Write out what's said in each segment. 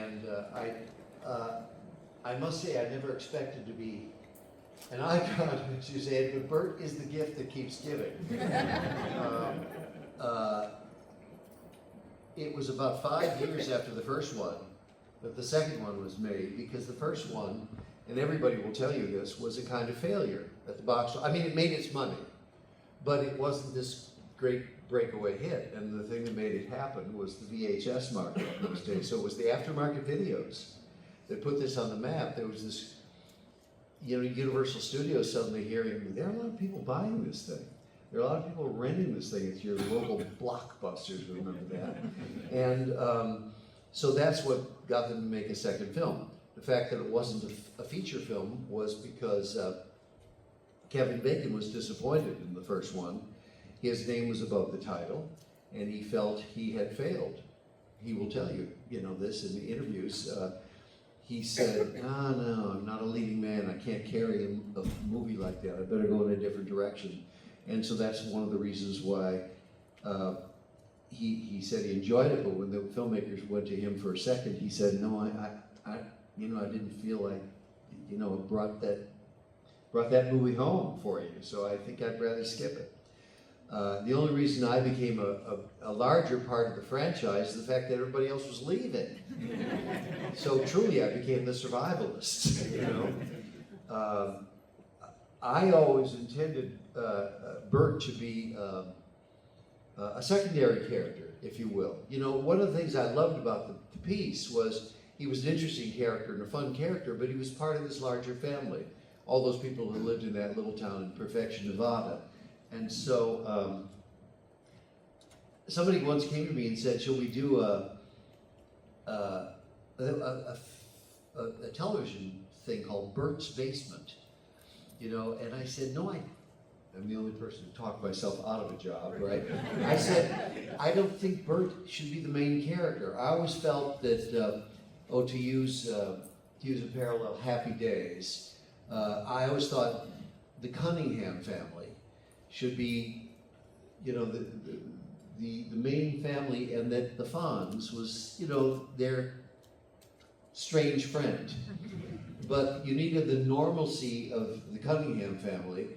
And I must say, I never expected to be an icon, as you say, but Burt is the gift that keeps giving. It was about 5 years after the first one that the second one was made, because the first one, and everybody will tell you this, was a kind of failure at the box. I mean, it made its money, but it wasn't this great breakaway hit. And the thing that made it happen was the VHS market in those days. So it was the aftermarket videos that put this on the map. There was this, you know, Universal Studios suddenly hearing, there are a lot of people buying this thing. There are a lot of people renting this thing at your local Blockbusters, remember that? And so that's what got them to make a second film. The fact that it wasn't a feature film was because Kevin Bacon was disappointed in the first one. His name was above the title, and he felt he had failed. He will tell you, you know, this in the interviews. He said, no, I'm not a leading man. I can't carry a movie like that. I better go in a different direction. And so that's one of the reasons why he said he enjoyed it, but when the filmmakers went to him for a second, he said, no, I didn't feel like, you know, it brought that movie home for you. So I think I'd rather skip it. The only reason I became a larger part of the franchise is the fact that everybody else was leaving. So truly, I became the survivalist, you know. I always intended Burt to be a secondary character, if you will. You know, one of the things I loved about the piece was he was an interesting character and a fun character, but he was part of this larger family. All those people who lived in that little town in Perfection, Nevada. And so somebody once came to me and said, shall we do a television thing called Burt's Basement? You know, and I said, no, I'm the only person to talk myself out of a job, right? I said, I don't think Burt should be the main character. I always felt that, to use a parallel, Happy Days, I always thought the Cunningham family should be, you know, the main family, and that the Fonz was, you know, their strange friend. But you needed the normalcy of the Cunningham family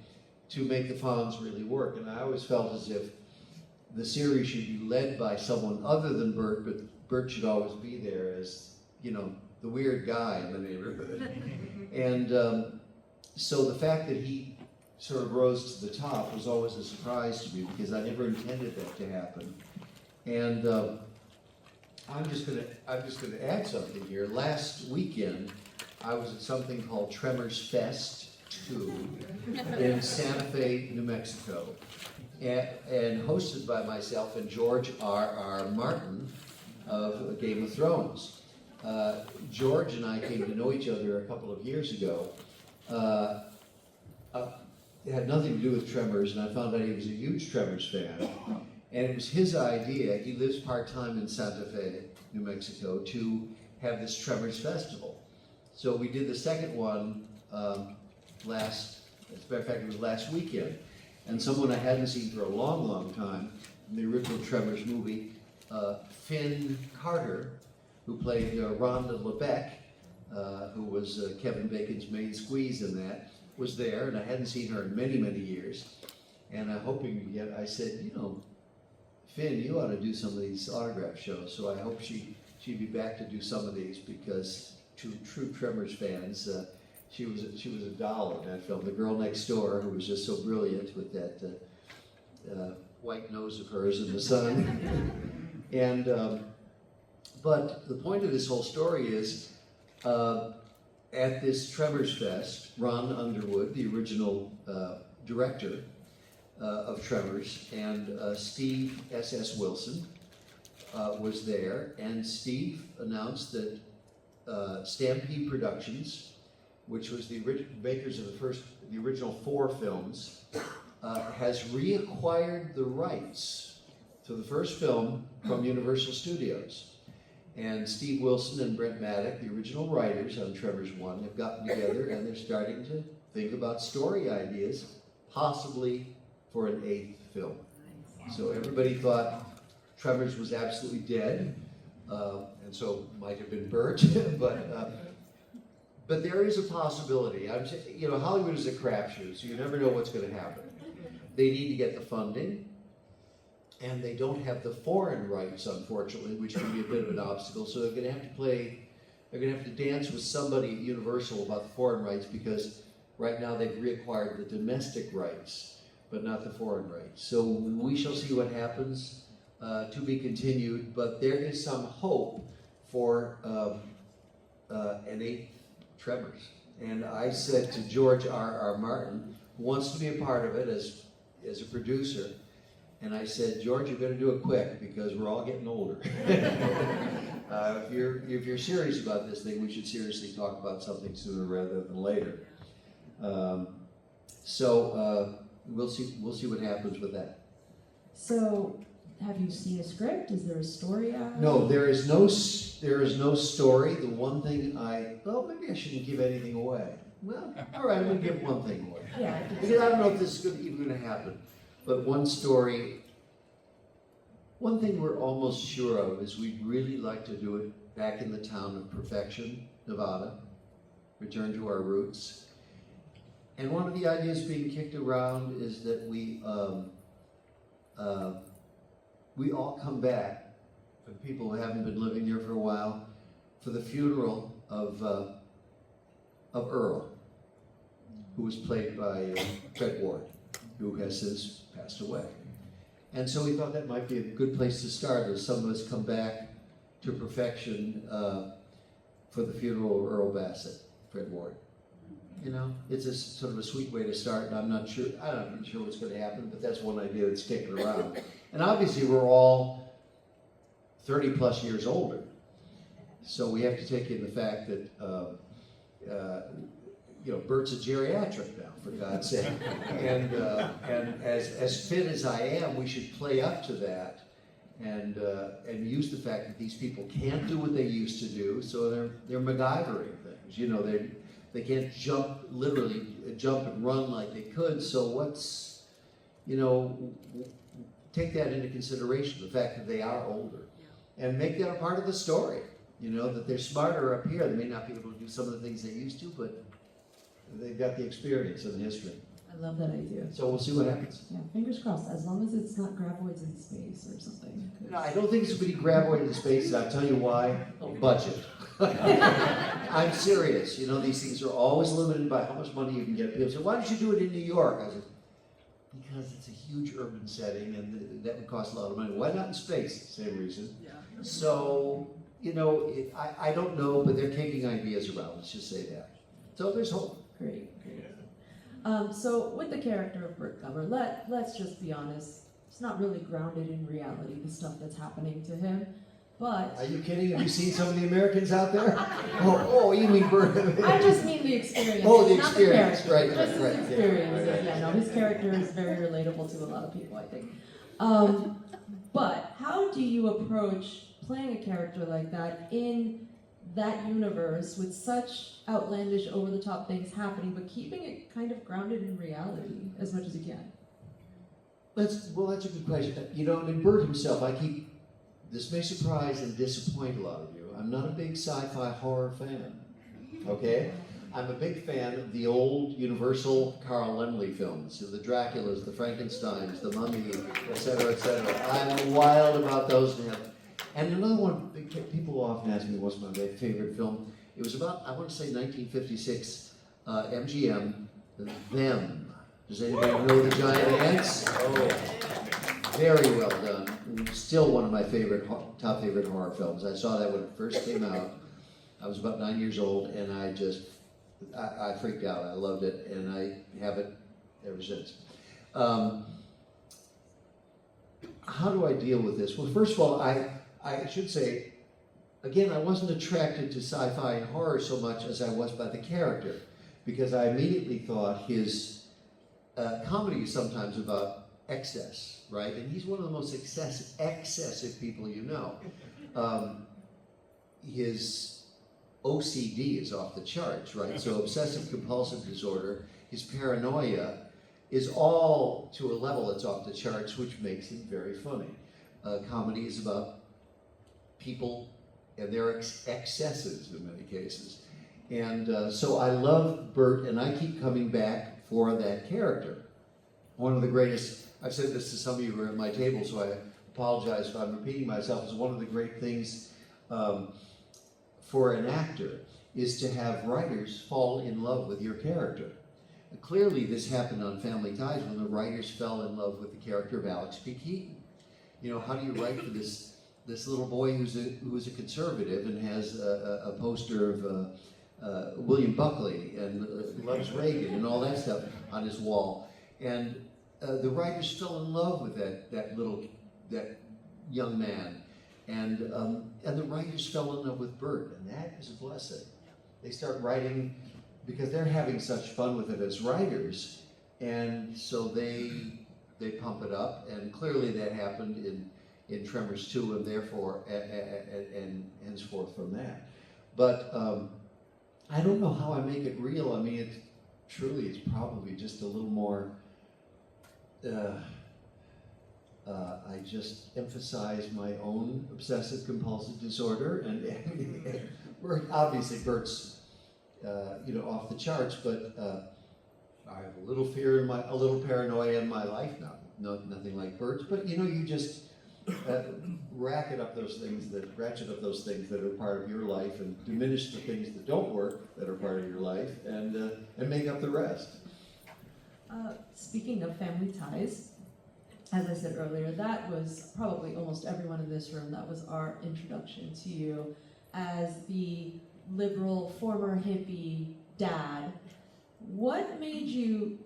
to make the Fonz really work. And I always felt as if the series should be led by someone other than Burt, but Burt should always be there as, you know, the weird guy in the neighborhood. And so the fact that he sort of rose to the top was always a surprise to me, because I never intended that to happen. And I'm just gonna add something here. Last weekend, I was at something called Tremors Fest 2 in Santa Fe, New Mexico, and hosted by myself and George R.R. Martin of Game of Thrones. George and I came to know each other a couple of years ago. It had nothing to do with Tremors, and I found out he was a huge Tremors fan. And it was his idea, he lives part-time in Santa Fe, New Mexico, to have this Tremors Festival. So we did the second one as a matter of fact, it was last weekend. And someone I hadn't seen for a long, long time, in the original Tremors movie, Finn Carter, who played Rhonda LeBeck, who was Kevin Bacon's main squeeze in that, was there, and I hadn't seen her in many, many years. And I'm hoping to get, I said, you know, Finn, you ought to do some of these autograph shows. So I hope she'd be back to do some of these, because to true Tremors fans, she was a doll in that film. The girl next door, who was just so brilliant with that white nose of hers in the sun. And but the point of this whole story is, at this Tremors Fest, Ron Underwood, the original director of Tremors, and Steve S.S. Wilson was there, and Steve announced that Stampede Productions, which was the makers of the original 4 films, has reacquired the rights to the first film from Universal Studios. And Steve Wilson and Brent Maddock, the original writers on Tremors 1, have gotten together, and they're starting to think about story ideas, possibly for an 8th film. So everybody thought Tremors was absolutely dead. and so might have been Burt, but there is a possibility. Hollywood is a crapshoot, so you never know what's going to happen. They need to get the funding, and they don't have the foreign rights, unfortunately, which can be a bit of an obstacle. So they're going to have to dance with somebody at Universal about the foreign rights, because right now they've reacquired the domestic rights, but not the foreign rights. So we shall see what happens, to be continued, but there is some hope for an 8th Tremors. And I said to George R.R. Martin, who wants to be a part of it as a producer, and I said, George, you're going to do it quick because we're all getting older. If you're serious about this thing, we should seriously talk about something sooner rather than later. We'll see what happens with that. So, have you seen a script? Is there a story out? No, there is no story. The one thing maybe I shouldn't give anything away. Well, all right, I'm going to give one thing away. Yeah. Because I don't know if this is even going to happen. But one thing we're almost sure of is we'd really like to do it back in the town of Perfection, Nevada, return to our roots. And one of the ideas being kicked around is that we all come back, for people who haven't been living here for a while, for the funeral of Earl, who was played by Fred Ward, who has since passed away. And so we thought that might be a good place to start, as some of us come back to Perfection for the funeral of Earl Bassett, Fred Ward. It's a sort of a sweet way to start, and I'm not sure what's going to happen, but that's one idea that's kicking around. And obviously we're all 30 plus years older, so we have to take in the fact that Burt's a geriatric now, for God's sake. And as fit as I am, we should play up to that and use the fact that these people can't do what they used to do, so they're MacGyvering things. They can't literally jump and run like they could, so take that into consideration, the fact that they are older, and make that a part of the story. That they're smarter up here. They may not be able to do some of the things they used to, but they've got the experience and the history. I love that idea. So we'll see what happens. Yeah, fingers crossed, as long as it's not graboids in space or something. No, I don't think it's going to be graboid in space, and I'll tell you why. Budget. I'm serious. These things are always limited by how much money you can get. People say, why don't you do it in New York? I said, because it's a huge urban setting, and that would cost a lot of money. Why not in space? Same reason. Yeah. So, I don't know, but they're kicking ideas around. Let's just say that. So there's hope. Great. So with the character of Burt Gummer, let's just be honest. It's not really grounded in reality, the stuff that's happening to him. But are you kidding? Have you seen some of the Americans out there? Oh, you mean Burt? I just mean the experience. Oh, the experience, right. Just his experience. Yeah, no, his character is very relatable to a lot of people, I think. But how do you approach playing a character like that in that universe with such outlandish, over-the-top things happening, but keeping it kind of grounded in reality as much as you can? That's a good question. In Burt himself, this may surprise and disappoint a lot of you. I'm not a big sci-fi horror fan, okay? I'm a big fan of the old Universal Carl Laemmle films, the Draculas, the Frankensteins, the Mummy, etc., etc. I'm wild about those now. And another one, people often ask me what's my favorite film. It was about, I want to say 1956, MGM, Them. Does anybody know the giant ants? Oh, very well done. Still one of my top favorite horror films. I saw that when it first came out. I was about 9 years old, and I freaked out. I loved it, and I have it ever since. How do I deal with this? Well, first of all, I should say, again, I wasn't attracted to sci-fi and horror so much as I was by the character, because I immediately thought his comedy is sometimes about excess, right? And he's one of the most excessive people you know. His OCD is off the charts, right? So obsessive compulsive disorder, his paranoia is all to a level that's off the charts, which makes him very funny. Comedy is about people and there are excesses in many cases. And so I love Burt, and I keep coming back for that character. One of the greatest, I've said this to some of you who are at my table, so I apologize if I'm repeating myself, is one of the great things for an actor is to have writers fall in love with your character. Clearly this happened on Family Ties when the writers fell in love with the character of Alex P. Keaton. You know, how do you write for this little boy who's a conservative and has a poster of William Buckley and loves Reagan and all that stuff on his wall? And the writers fell in love with that young man, and the writers fell in love with Burt, and that is a blessing. They start writing because they're having such fun with it as writers, and so they pump it up, and clearly that happened in Tremors 2, and therefore and henceforth from that. But I don't know how I make it real. I mean, it's probably just a little more. I just emphasize my own obsessive compulsive disorder, and obviously Burt's, off the charts, but I have a little fear a little paranoia in my life. Nothing like Burt's, but you just ratchet up those things that are part of your life, and diminish the things that don't work that are part of your life, and make up the rest. Speaking of Family Ties, as I said earlier, that was probably almost everyone in this room, that was our introduction to you as the liberal, former hippie dad. What made you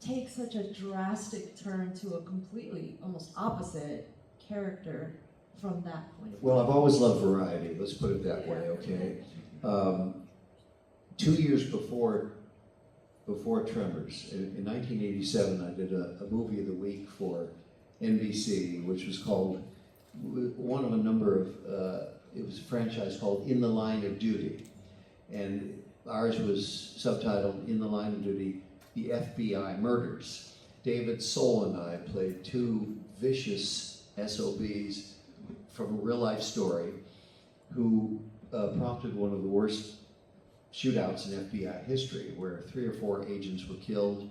take such a drastic turn to a completely, almost opposite character from that point of view? Well, I've always loved variety, let's put it that way, okay? 2 years before Tremors, in 1987, I did a movie of the week for NBC, which was called, one of a number of, it was a franchise called In the Line of Duty. And ours was subtitled In the Line of Duty, The FBI Murders. David Soul and I played two vicious SOBs from a real life story who prompted one of the worst shootouts in FBI history, where 3 or 4 agents were killed,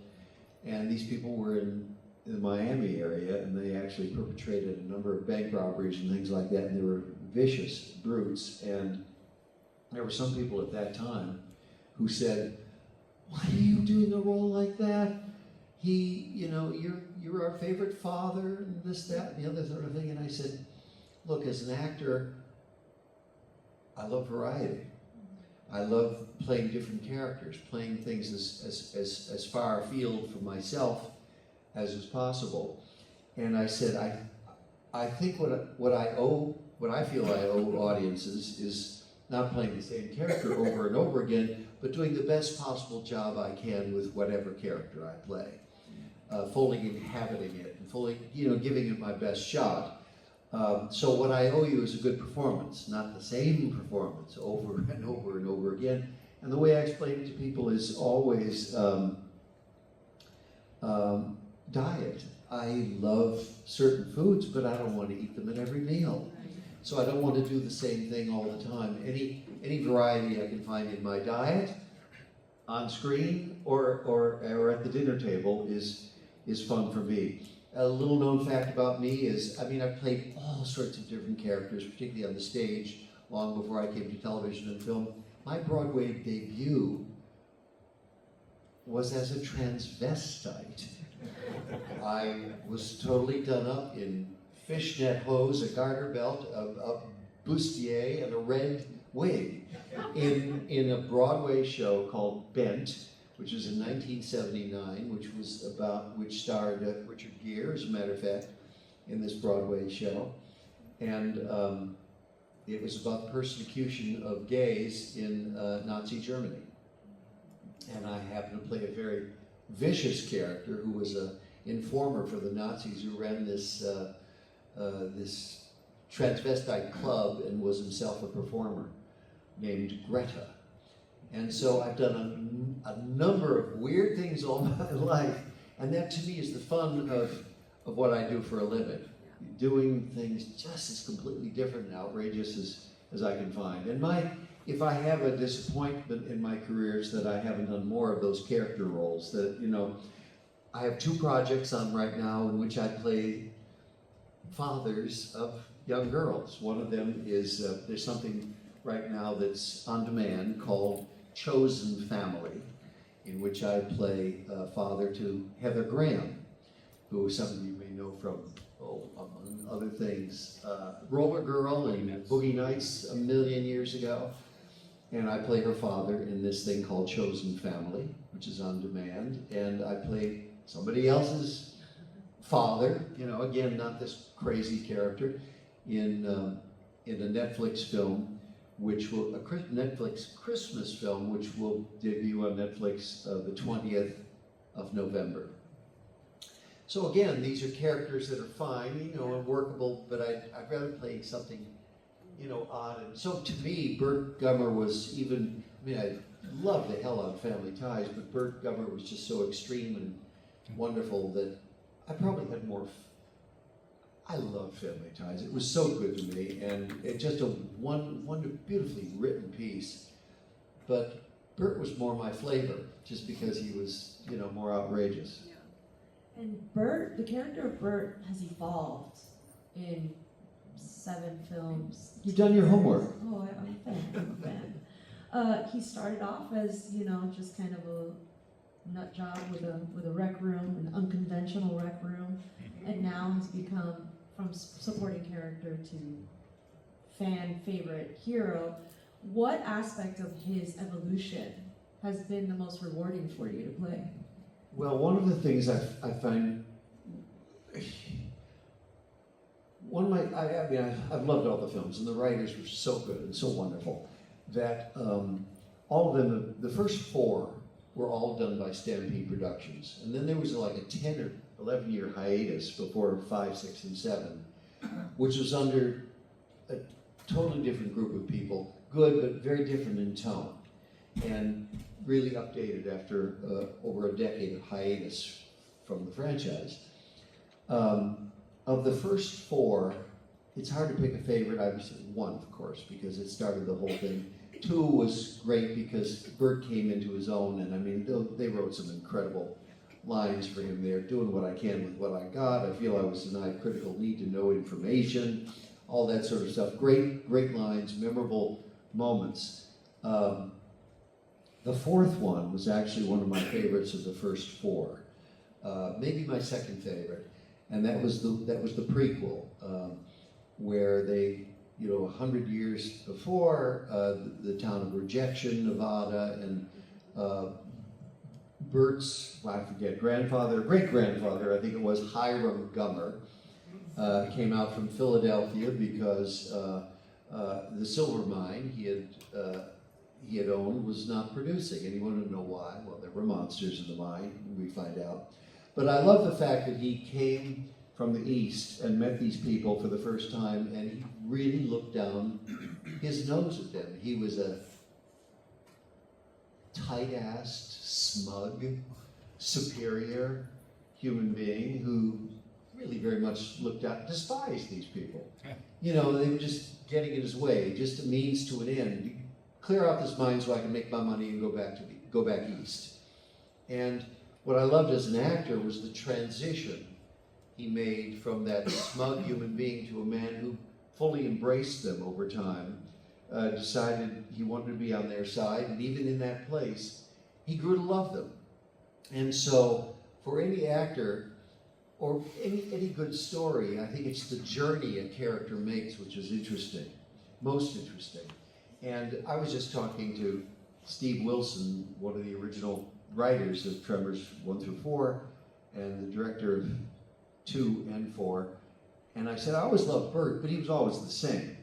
and these people were in the Miami area, and they actually perpetrated a number of bank robberies and things like that, and they were vicious brutes. And there were some people at that time who said, "Why are you doing a role like that? You're our favorite father," and this, that, and the other sort of thing. And I said, "Look, as an actor, I love variety. I love playing different characters, playing things as far afield from myself as is possible." And I said, I think what I feel I owe audiences is not playing the same character over and over again, but doing the best possible job I can with whatever character I play, fully inhabiting it and fully, giving it my best shot. So what I owe you is a good performance, not the same performance over and over and over again. And the way I explain it to people is always diet. I love certain foods, but I don't want to eat them at every meal. So I don't want to do the same thing all the time. Any variety I can find in my diet, on screen, or at the dinner table is fun for me. A little known fact about me is, I've played all sorts of different characters, particularly on the stage, long before I came to television and film. My Broadway debut was as a transvestite. I was totally done up in fishnet hose, a garter belt, a bustier, and a red wig in a Broadway show called Bent, which was in 1979, which starred Richard Gere, as a matter of fact, in this Broadway show. And it was about the persecution of gays in Nazi Germany. And I happened to play a very vicious character who was an informer for the Nazis who ran this transvestite club and was himself a performer named Greta. And so I've done a number of weird things all my life, and that to me is the fun of what I do for a living. Doing things just as completely different and outrageous as I can find. And if I have a disappointment in my career, it's that I haven't done more of those character roles. That, you know, I have 2 projects on right now in which I play fathers of young girls. One of them is, there's something right now that's on demand called Chosen Family, in which I play father to Heather Graham, who some of you may know from, among other things, Roller Girl and Boogie Nights a million years ago. And I play her father in this thing called Chosen Family, which is on demand. And I play somebody else's father, you know, again, not this crazy character, in a Netflix film, which will, a Netflix Christmas film, which will debut on Netflix the 20th of November. So again, these are characters that are fine, you know, and workable, but I'd rather play something, you know, odd. And so to me, Burt Gummer was even, I mean, I love the hell out of Family Ties, but Burt Gummer was just so extreme and wonderful that I probably had more. I love Family Ties. It was so good to me, and it just a one beautifully written piece. But Burt was more my flavor, just because he was, you know, more outrageous. And Burt, the character of Burt has evolved in 7 films. You've done your homework. Oh, I'm a fan. I'm a fan. He started off as, you know, just kind of a nut job with a rec room, an unconventional rec room, and now has become from supporting character to fan favorite hero. What aspect of his evolution has been the most rewarding for you to play? Well, one of the things I find, I've loved all the films, and the writers were so good and so wonderful that all of them, the first 4 were all done by Stampede Productions, and then there was like a 10 or 11-year hiatus before 5, 6, and 7, which was under a totally different group of people, good but very different in tone, and really updated after over a decade of hiatus from the franchise. Of the first 4, it's hard to pick a favorite. I would say 1, of course, because it started the whole thing. 2 was great because Burt came into his own, and I mean, they wrote some incredible lines for him there, doing what I can with what I got. I feel I was denied critical need to know information, all that sort of stuff. Great lines, memorable moments. The 4th one was actually one of my favorites of the first 4, maybe my second favorite, and that was the prequel, where they, you know, 100 years before, the town of Rejection, Nevada, and Burt's, well, I forget, great-grandfather, I think it was, Hiram Gummer, came out from Philadelphia because the silver mine he had owned was not producing, and he wanted to know why. Well, there were monsters in the mine, we find out. But I love the fact that he came from the East and met these people for the first time, and he really looked down his nose at them. He was a tight-assed, smug, superior human being who really very much despised these people. You know, they were just getting in his way, just a means to an end. Clear out this mine so I can make my money and go back east. And what I loved as an actor was the transition he made from that smug human being to a man who fully embraced them over time, decided he wanted to be on their side, and even in that place, he grew to love them. And so, for any actor, or any good story, I think it's the journey a character makes which is interesting, most interesting. And I was just talking to Steve Wilson, one of the original writers of Tremors 1 through 4, and the director of 2 and 4, and I said, I always loved Burt, but he was always the same.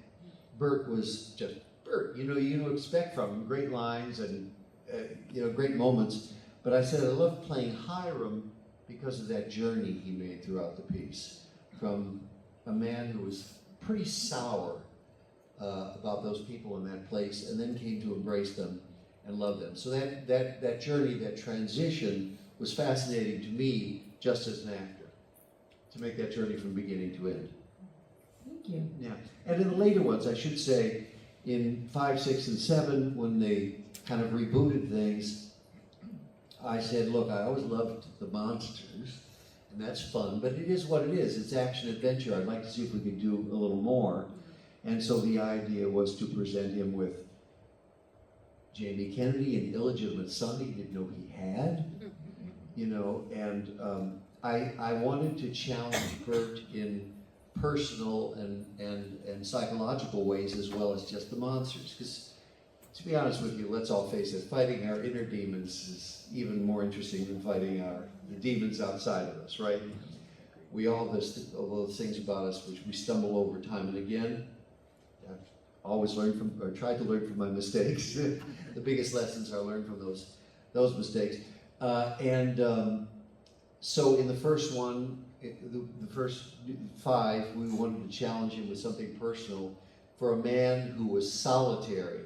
Burt was just Burt, you know to expect from him, great lines and great moments, but I said I loved playing Hiram because of that journey he made throughout the piece, from a man who was pretty sour about those people in that place, and then came to embrace them and love them. So that journey, that transition, was fascinating to me just as an actor, to make that journey from beginning to end. Thank you. Yeah, and in the later ones, I should say, in 5, 6, and 7, when they kind of rebooted things, I said, look, I always loved the monsters, and that's fun, but it is what it is. It's action adventure. I'd like to see if we could do a little more. And so the idea was to present him with Jamie Kennedy, an illegitimate son he didn't know he had, you know, and I wanted to challenge Burt in personal and psychological ways as well as just the monsters. Because to be honest with you, let's all face it, fighting our inner demons is even more interesting than fighting the demons outside of us, right? We all have all those things about us which we stumble over time and again. I've always learned from, or tried to learn from my mistakes. The biggest lessons are learned from those mistakes. So in the first one, the first 5, we wanted to challenge him with something personal for a man who was solitary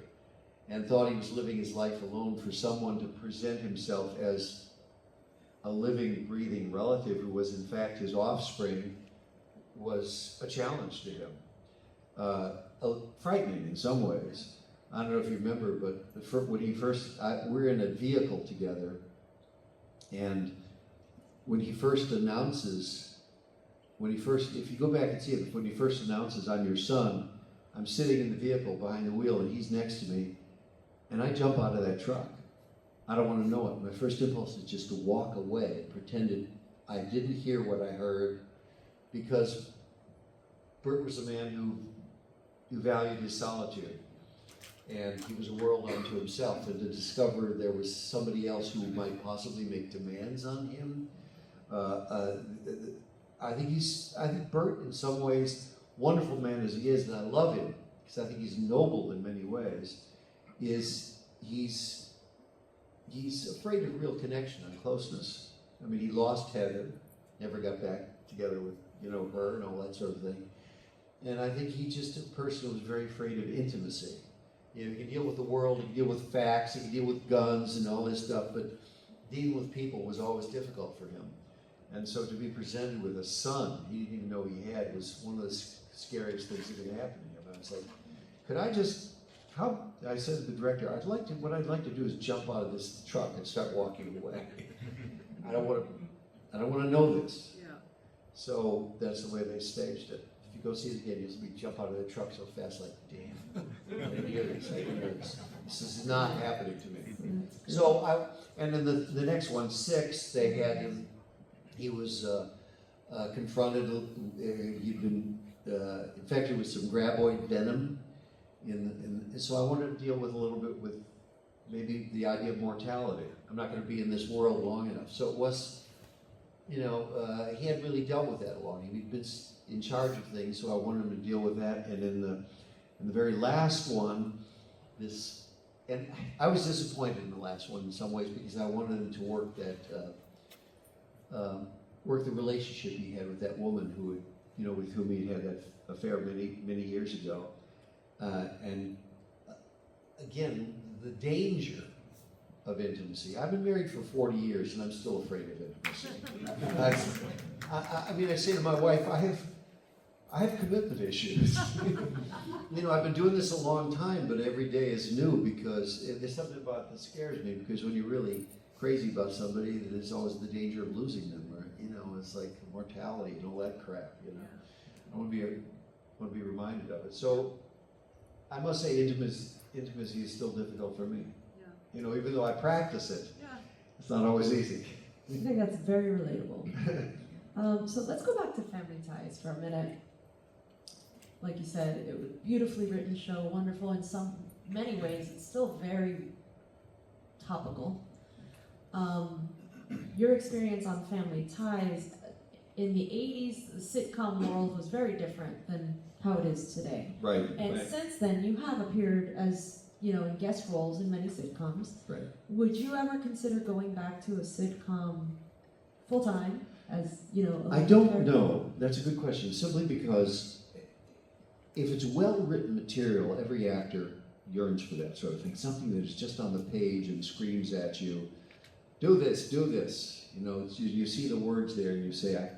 and thought he was living his life alone, for someone to present himself as a living, breathing relative who was in fact his offspring was a challenge to him. Frightening in some ways. I don't know if you remember, but when he first, we're in a vehicle together, and when he first announces, if you go back and see it, when he first announces, I'm your son, I'm sitting in the vehicle behind the wheel and he's next to me, and I jump out of that truck. I don't want to know it. My first impulse is just to walk away, pretend I didn't hear what I heard, because Burt was a man who valued his solitude. And he was a world unto himself, and to discover there was somebody else who might possibly make demands on him. I think Burt, in some ways, wonderful man as he is, and I love him, because I think he's noble in many ways, is he's afraid of real connection and closeness. I mean, he lost Heather, never got back together with, her and all that sort of thing. And I think he's just a person who was very afraid of intimacy. He can deal with the world, he can deal with facts, he can deal with guns and all this stuff, but dealing with people was always difficult for him. And so to be presented with a son he didn't even know he had was one of the scariest things that could happen to him. I was like, I said to the director, what I'd like to do is jump out of this truck and start walking away. I don't want to know this. Yeah. So that's the way they staged it. If you go see it again, you'll see me jump out of the truck so fast, like, damn, 8 years. This is not happening to me. So and then the next one, 6, they had him, he was confronted, he'd been infected with some graboid venom, so I wanted to deal with a little bit with maybe the idea of mortality. I'm not going to be in this world long enough. So it was, he hadn't really dealt with that long. He'd been in charge of things, so I wanted him to deal with that. And in the very last one, and I was disappointed in the last one in some ways, because I wanted him to work the relationship he had with that woman who, with whom he had that affair many years ago. And again, the danger of intimacy. I've been married for 40 years and I'm still afraid of intimacy. I say to my wife, I have commitment issues. I've been doing this a long time, but every day is new, because there's something about that scares me, because when you're really crazy about somebody, there's always the danger of losing them, or, it's like mortality and all that crap, I want to be reminded of it. So I must say intimacy is still difficult for me. Yeah. Even though I practice it, it's not always easy. I think that's very relatable. So let's go back to Family Ties for a minute. Like you said, it was a beautifully written show, wonderful in many ways. It's still very topical. Your experience on Family Ties, in the 80s, the sitcom world was very different than how it is today. Right. And since then, you have appeared as, in guest roles in many sitcoms. Right. Would you ever consider going back to a sitcom full-time as, I don't know. That's a good question. Simply because if it's well-written material, every actor yearns for that sort of thing. Something that is just on the page and screams at you, do this, do this. You see the words there and you say,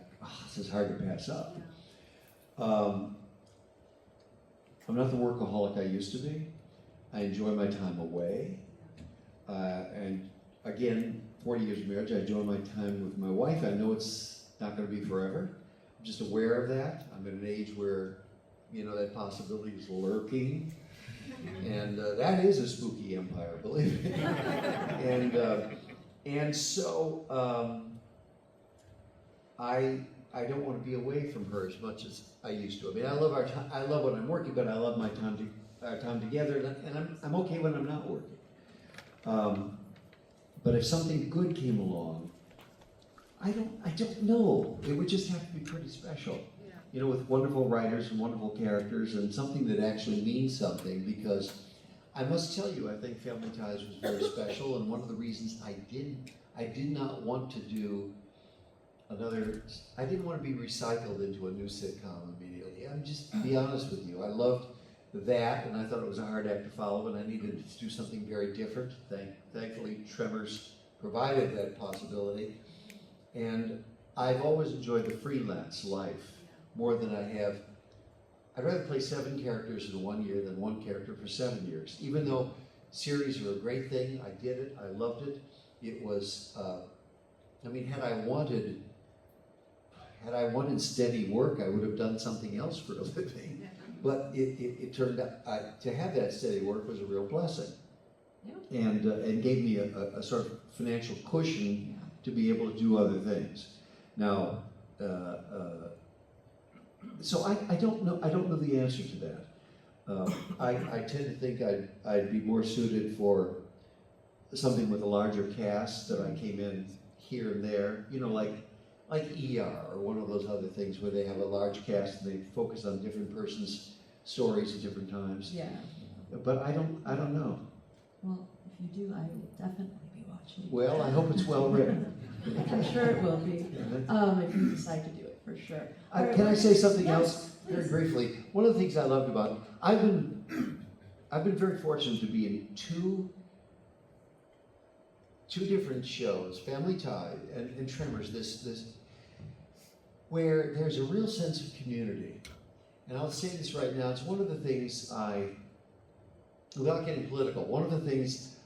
this is hard to pass up. I'm not the workaholic I used to be. I enjoy my time away. And again, 40 years of marriage, I enjoy my time with my wife. I know it's not going to be forever. I'm just aware of that. I'm at an age where, you know, that possibility is lurking. And that is a spooky empire, believe me. And so I don't want to be away from her as much as I used to. I mean, I love our time. I love when I'm working, but I love my our time together. And I'm okay when I'm not working. But if something good came along, I don't know. It would just have to be pretty special. Yeah. You know, with wonderful writers and wonderful characters and something that actually means something, because I must tell you, I think Family Ties was very special, and one of the reasons I did not want to do I didn't want to be recycled into a new sitcom immediately. I'm just, to be honest with you, I loved that, and I thought it was a hard act to follow, and I needed to do something very different. Thankfully, Tremors provided that possibility. And I've always enjoyed the freelance life more than I have. I'd rather play 7 characters in 1 year than 1 character for 7 years. Even though series are a great thing, I did it, I loved it. It was, I mean, had I wanted steady work, I would have done something else for a living. But it turned out to have that steady work was a real blessing, and gave me a sort of financial cushion to be able to do other things. Now, so I don't know the answer to that. I tend to think I'd be more suited for something with a larger cast that I came in here and there, you know, like ER or one of those other things where they have a large cast and they focus on different persons' stories at different times. Yeah. But I don't know. Well, if you do, I will definitely be watching. Well, I hope it's well written. I'm sure it will be. If you decide to do it, for sure. Can I say something else very briefly? One of the things I loved about I've been very fortunate to be in two different shows, Family Ties and Tremors, this where there's a real sense of community. And I'll say this right now, it's one of the things without getting political, one of the things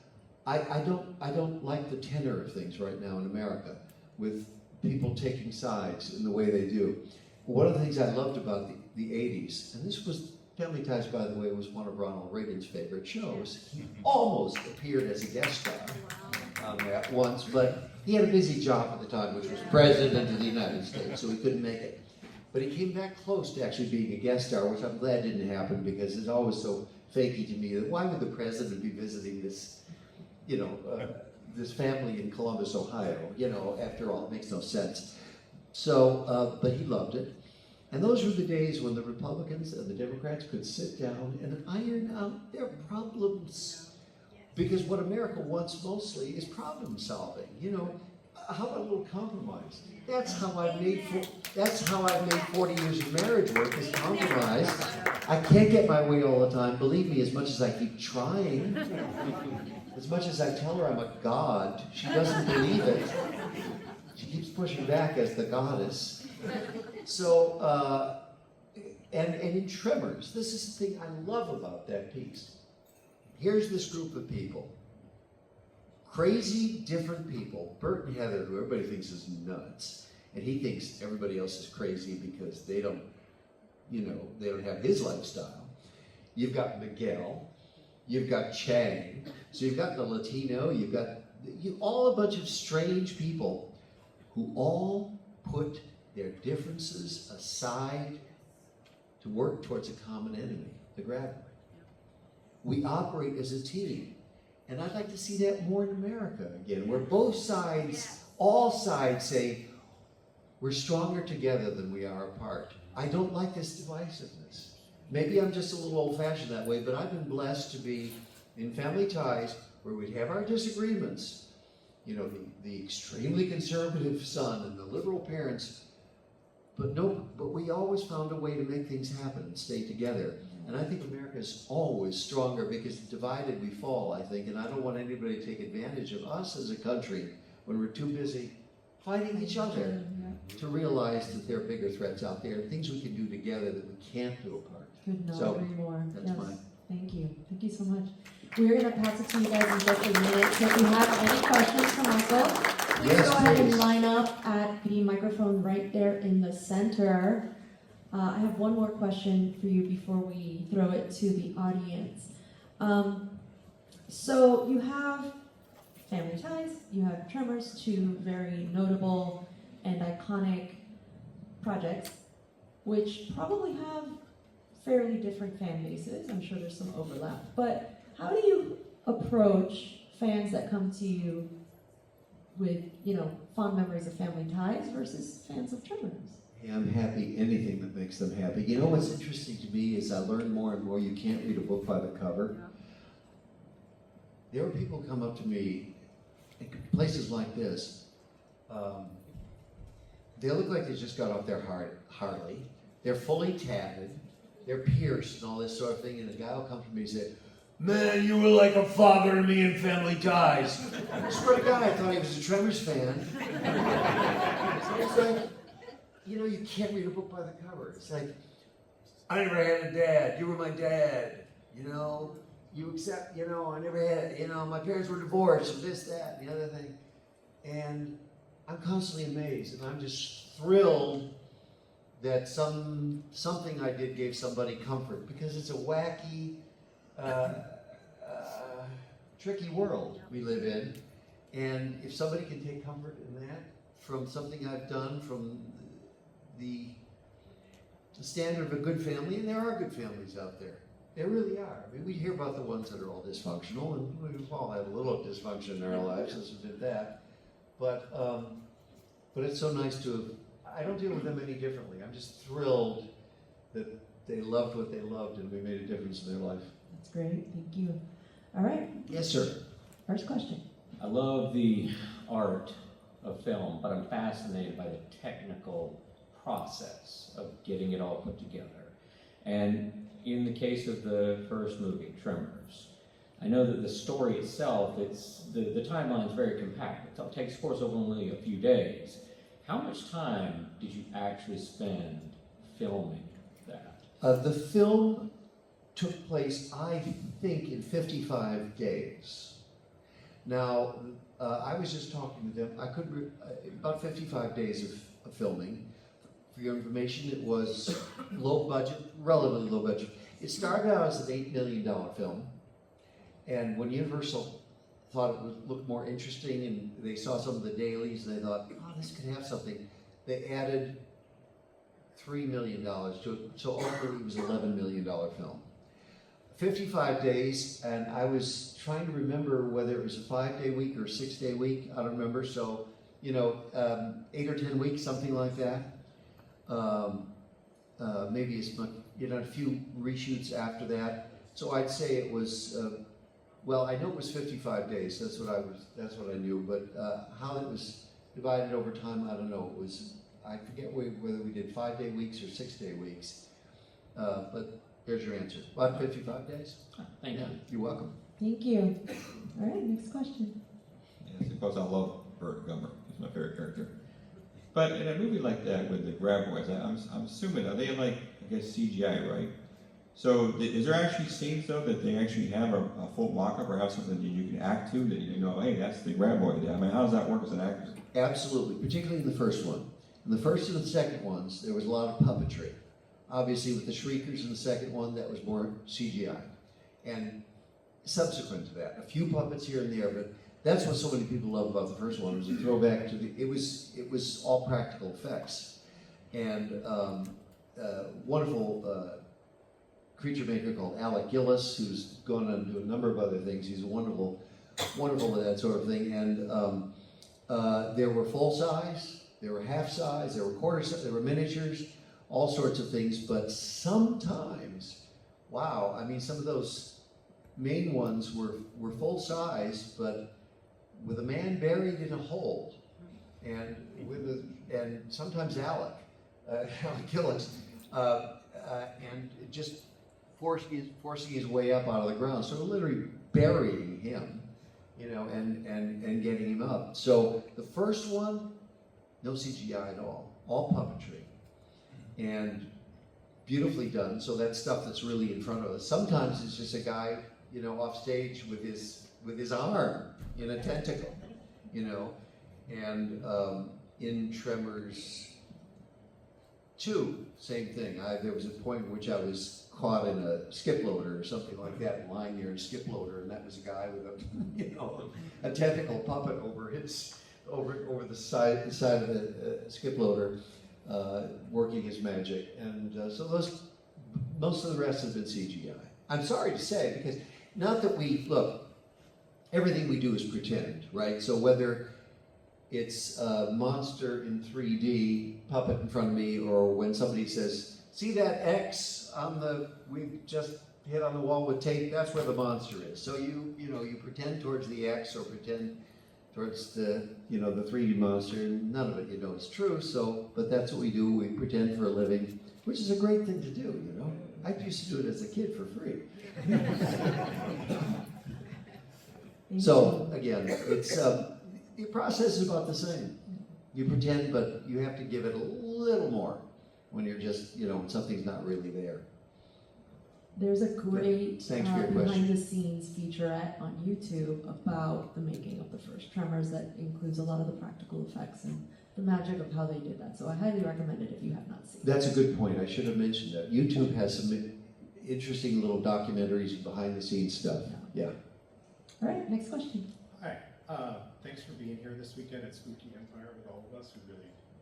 I don't like the tenor of things right now in America with people taking sides in the way they do. One of the things I loved about the 80s, and this was, Family Ties, by the way, was one of Ronald Reagan's favorite shows. He almost appeared as a guest star on that once, but he had a busy job at the time, which was President of the United States, so he couldn't make it. But he came back close to actually being a guest star, which I'm glad didn't happen, because it's always so fakey to me that why would the president be visiting this, you know, this family in Columbus, Ohio? You know, after all, it makes no sense. So, but he loved it. And those were the days when the Republicans and the Democrats could sit down and iron out their problems. Because what America wants mostly is problem solving. You know, how about a little compromise? That's how I've made 40 years of marriage work, is compromise. I can't get my way all the time. Believe me, as much as I keep trying, as much as I tell her I'm a god, she doesn't believe it. She keeps pushing back as the goddess. So, and in Tremors, this is the thing I love about that piece. Here's this group of people, crazy, different people. Burt and Heather, who everybody thinks is nuts, and he thinks everybody else is crazy because they don't have his lifestyle. You've got Miguel, you've got Chang, so you've got the Latino, you've got all a bunch of strange people who all put their differences aside to work towards a common enemy, the grabber. We operate as a team. And I'd like to see that more in America again, where both sides, all sides say, we're stronger together than we are apart. I don't like this divisiveness. Maybe I'm just a little old-fashioned that way, but I've been blessed to be in Family Ties where we'd have our disagreements. You know, the extremely conservative son and the liberal parents, but we always found a way to make things happen and stay together. And I think America is always stronger because divided we fall, I think, and I don't want anybody to take advantage of us as a country when we're too busy fighting each other to realize that there are bigger threats out there and things we can do together that we can't do apart. Could not So, agree more. that's Yes. mine. Thank you. Thank you so much. We're going to pass it to you guys in just a minute. So if you have any questions for Michael, please Yes, go ahead and please. line up at the microphone right there in the center. I have one more question for you before we throw it to the audience. So you have Family Ties, you have Tremors, two very notable and iconic projects, which probably have fairly different fan bases. I'm sure there's some overlap. But how do you approach fans that come to you with, fond memories of Family Ties versus fans of Tremors? Yeah, I'm happy, anything that makes them happy. You know what's interesting to me is I learn more and more you can't read a book by the cover. There are people who come up to me in places like this. They look like they just got off their Harley. They're fully tatted. They're pierced and all this sort of thing. And the guy will come to me and say, "Man, you were like a father to me in Family Ties." I swear to God, I thought he was a Tremors fan. So it's like, you can't read a book by the cover. It's like, I never had a dad. You were my dad. You accept, I never had, my parents were divorced, and this, that, and the other thing. And I'm constantly amazed, and I'm just thrilled that something I did gave somebody comfort, because it's a wacky, tricky world we live in. And if somebody can take comfort in that from something I've done, from the standard of a good family, and there are good families out there. There really are. I mean, we hear about the ones that are all dysfunctional, and we've all had a little dysfunction in our lives since we did that. But it's so nice to I don't deal with them any differently. I'm just thrilled that they loved what they loved and we made a difference in their life. That's great. Thank you. All right. Yes, sir. First question. I love the art of film, but I'm fascinated by the technical process of getting it all put together. And in the case of the first movie, Tremors, I know that the story itself, the timeline is very compact. It takes, of course, over only a few days. How much time did you actually spend filming that? The film took place, I think, in 55 days. Now, I was just talking with them. I could about 55 days of filming. For your information, it was low budget, relatively low budget. It started out as an $8 million film, and when Universal thought it would look more interesting, and they saw some of the dailies, and they thought, oh, this could have something, they added $3 million to it, so ultimately it was an $11 million film. 55 days, and I was trying to remember whether it was a 5-day week or a 6-day week, I don't remember, so, 8 or 10 weeks, something like that. Maybe as much, a few reshoots after that. So I'd say it was, I know it was 55 days, that's what I knew, but how it was divided over time, I don't know. It was, I forget whether we did 5-day weeks or 6-day weeks, but there's your answer. About 55 days. Thank you. You're welcome. Thank you. All right, next question. Yeah, I suppose I love Burt Gummer. He's my favorite character. But in a movie like that with the graboids, I'm assuming, are they like, I guess, CGI, right? So is there actually scenes, though, that they actually have a full mock-up or have something that you can act to that hey, that's the graboid? I mean, how does that work as an actor? Absolutely, particularly in the first one. In the first and the second ones, there was a lot of puppetry. Obviously, with the Shriekers in the second one, that was more CGI. And subsequent to that, a few puppets here and there, but that's what so many people love about the first one, was a throwback to it was all practical effects. And wonderful creature maker called Alec Gillis, who's gone on to do a number of other things. He's wonderful at that sort of thing. And there were full size, there were half size, there were quarter size, there were miniatures, all sorts of things. But sometimes, wow, I mean, some of those main ones were full size, but with a man buried in a hole, and sometimes Alec Gillis, and just forcing his way up out of the ground, so literally burying him, and getting him up. So the first one, no CGI at all puppetry, and beautifully done. So that's stuff that's really in front of us. Sometimes it's just a guy, off stage with his arm in a tentacle, And in Tremors 2, same thing. There was a point in which I was caught in a skip loader or something like that, lying there in a skip loader, and that was a guy with a tentacle puppet over the side of the skip loader, working his magic. And so most of the rest has been CGI. I'm sorry to say, because not that everything we do is pretend, right? So whether it's a monster in 3D puppet in front of me, or when somebody says, "See that X we've just hit on the wall with tape, that's where the monster is." So you pretend towards the X or pretend towards the 3D monster, and none of it is true. So, but that's what we do. We pretend for a living, which is a great thing to do. I used to do it as a kid for free. So again, it's the process is about the same. You pretend, but you have to give it a little more when you're just when something's not really there. There's a great Thanks for your question. behind-the-scenes featurette on YouTube about the making of the first Tremors that includes a lot of the practical effects and the magic of how they did that. So I highly recommend it if you have not seen it. That's a good point. I should have mentioned that. YouTube has some interesting little documentaries and behind-the-scenes stuff. Yeah. All right, next question. Hi, thanks for being here this weekend at Spooky Empire with all of us. We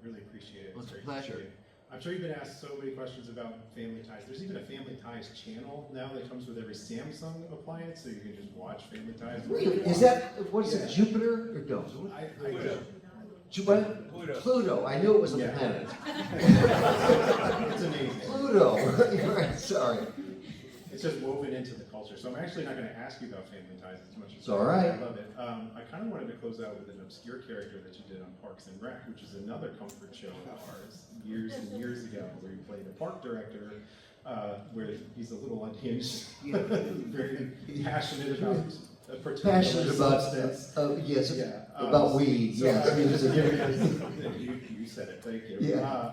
really appreciate it. Well, it's a great pleasure. to see you. I'm sure you've been asked so many questions about Family Ties. There's even a Family Ties channel now that comes with every Samsung appliance, so you can just watch Family Ties. Really? Is that, what is it, Jupiter or no? Pluto. I knew it was a planet. It's amazing. Pluto. You're right, sorry. It's just woven into the culture. So I'm actually not going to ask you about Family Ties as much as It's all right. I love it. I kind of wanted to close out with an obscure character that you did on Parks and Rec, which is another comfort show of ours years and years ago, where you played a park director, where he's a little unhinged, very passionate about Passionate about substance. Yes, Yeah, about weed. so, Yes, I mean, it's a different. you said it. Thank you. Yeah.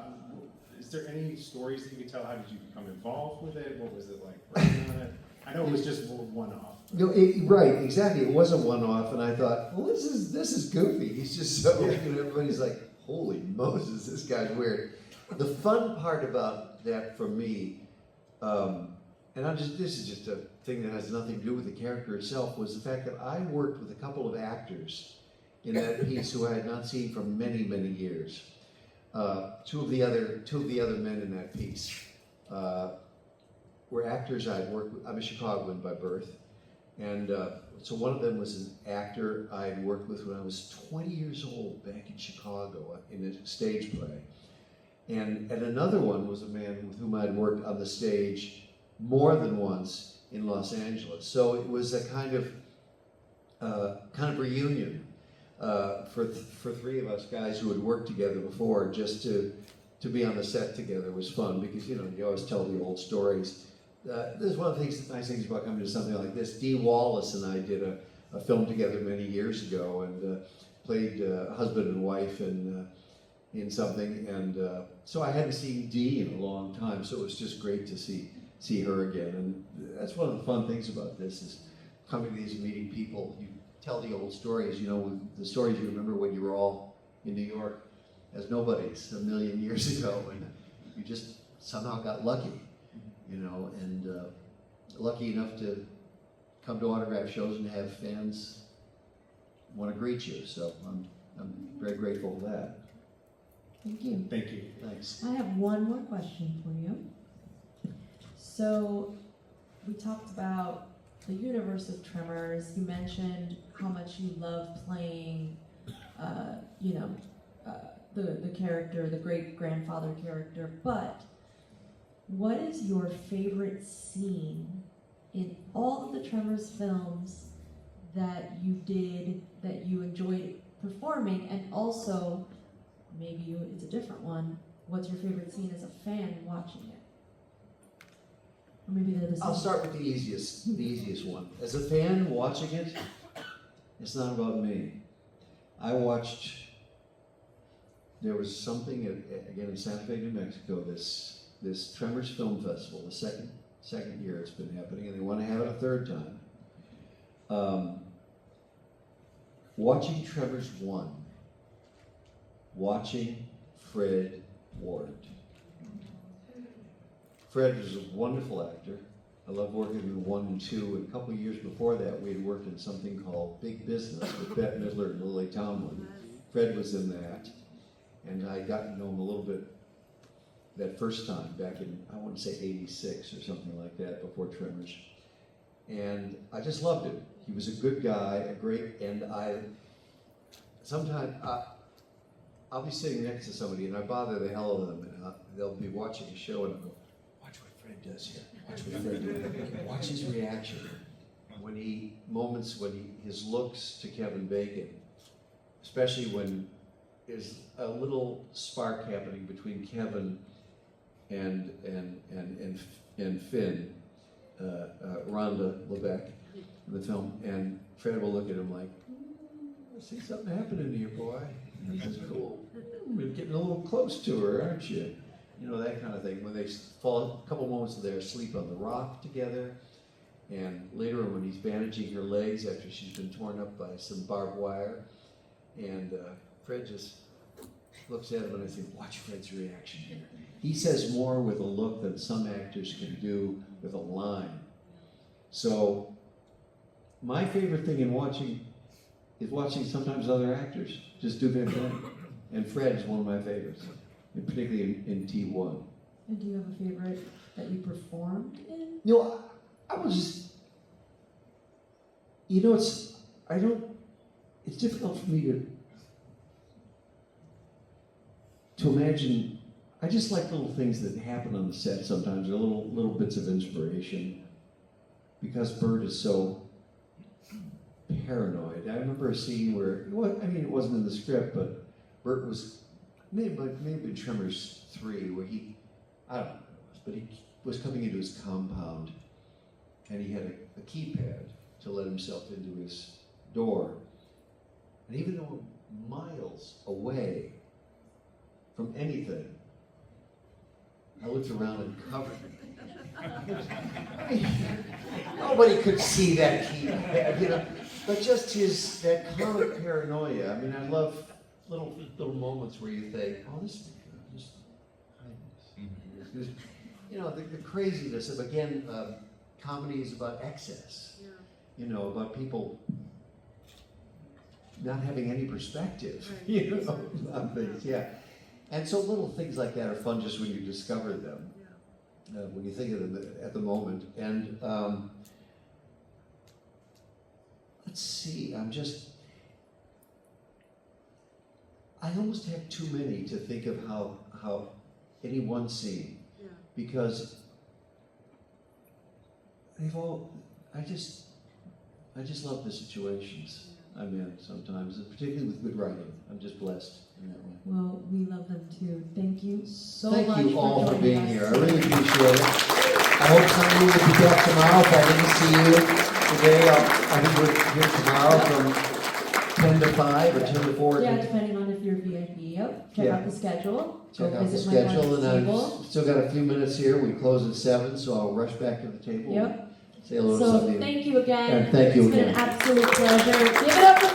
Is there any stories that you could tell? How did you become involved with it? What was it like working on it? I know it was just one-off. No, right, exactly. It was a one-off, and I thought, well, this is goofy. He's just so, everybody's like, holy Moses, this guy's weird. The fun part about that for me, and this is just a thing that has nothing to do with the character itself, was the fact that I worked with a couple of actors in that piece who I had not seen for many, many years. Two of the other men in that piece were actors I'd worked with. I'm a Chicagoan by birth, and so one of them was an actor I'd worked with when I was 20 years old back in Chicago in a stage play, and another one was a man with whom I'd worked on the stage more than once in Los Angeles. So it was a kind of reunion. For three of us guys who had worked together before, just to be on the set together was fun, because you always tell the old stories. This is one of the nice things about coming to something like this. Dee Wallace and I did a film together many years ago, and played husband and wife in something, and so I hadn't seen Dee in a long time, so it was just great to see her again. And that's one of the fun things about this, is coming to these and meeting people. You tell the old stories, the stories you remember when you were all in New York as nobodies a million years ago, and you just somehow got lucky, and lucky enough to come to autograph shows and have fans want to greet you. So I'm very grateful for that. Thank you. Thank you. Thanks. I have one more question for you. So we talked about the universe of Tremors. You mentioned how much you love playing, the character, the great-grandfather character, but what is your favorite scene in all of the Tremors films that you did, that you enjoyed performing, and also, maybe it's a different one, what's your favorite scene as a fan watching it? Or maybe they're the same. I'll start with the easiest one. As a fan watching it, it's not about me. There was something, again in Santa Fe, New Mexico, this this Tremors Film Festival, the second year it's been happening, and they want to have it a third time. Watching Tremors 1, watching Fred Ward. Fred was a wonderful actor. I love working with 1 and 2, and a couple of years before that we had worked in something called Big Business with Bette Midler and Lily Tomlin. Fred was in that, and I got to know him a little bit that first time back in, I want to say 86 or something like that, before Tremors. And I just loved him. He was a good guy, and sometimes I'll be sitting next to somebody and I bother the hell out of them, and they'll be watching a show and I'll go, watch what Fred does here, watch what Fred does, watch his reaction. His looks to Kevin Bacon, especially when there's a little spark happening between Kevin and Finn, Rhonda Lebeck in the film, and Fred will look at him like, I see something happening here, boy. That's cool. You're getting a little close to her, aren't you? You know, that kind of thing. When they fall, a couple moments of their sleep on the rock together, and later on when he's bandaging her legs after she's been torn up by some barbed wire, and Fred just looks at him and I think, watch Fred's reaction here. He says more with a look than some actors can do with a line. So, my favorite thing in watching is watching sometimes other actors just do their thing. And Fred is one of my favorites, and particularly in T1. And do you have a favorite that you performed in? No, I was just, you know, it's difficult for me to imagine. I just like little things that happen on the set sometimes, or little bits of inspiration, because Burt is so paranoid. I remember a scene where, it wasn't in the script, but Burt was, maybe in Tremors 3, where he was coming into his compound, and he had a keypad to let himself into his door. And even though miles away from anything, I looked around and covered it. Nobody could see that keypad, But just that comic paranoia. I mean, I love little moments where you think, oh, this kindness. The craziness of, again, comedy is about excess. Yeah. About people not having any perspective, right. On things, yeah. And so little things like that are fun just when you discover them, when you think of them at the moment. And let's see, I almost have too many to think of how any one scene, because I just love the situations I'm in sometimes, particularly with good writing. I'm just blessed in that way. Well, we love them too. Thank you so much. much. Thank you all for joining being us. here. I really appreciate it. I hope some of you will be back tomorrow. If I didn't see you today, I think we're here tomorrow from 10 to 5 or 10 to 4. Yeah, depending on if you're VIP. Yep. Check out the schedule. Check Go out the visit my schedule, lunch and table. I've still got a few minutes here. We close at 7, so I'll rush back to the table. Yep. Say hello to So somebody. thank you again. And thank you It's been again. an absolute pleasure. Give it up for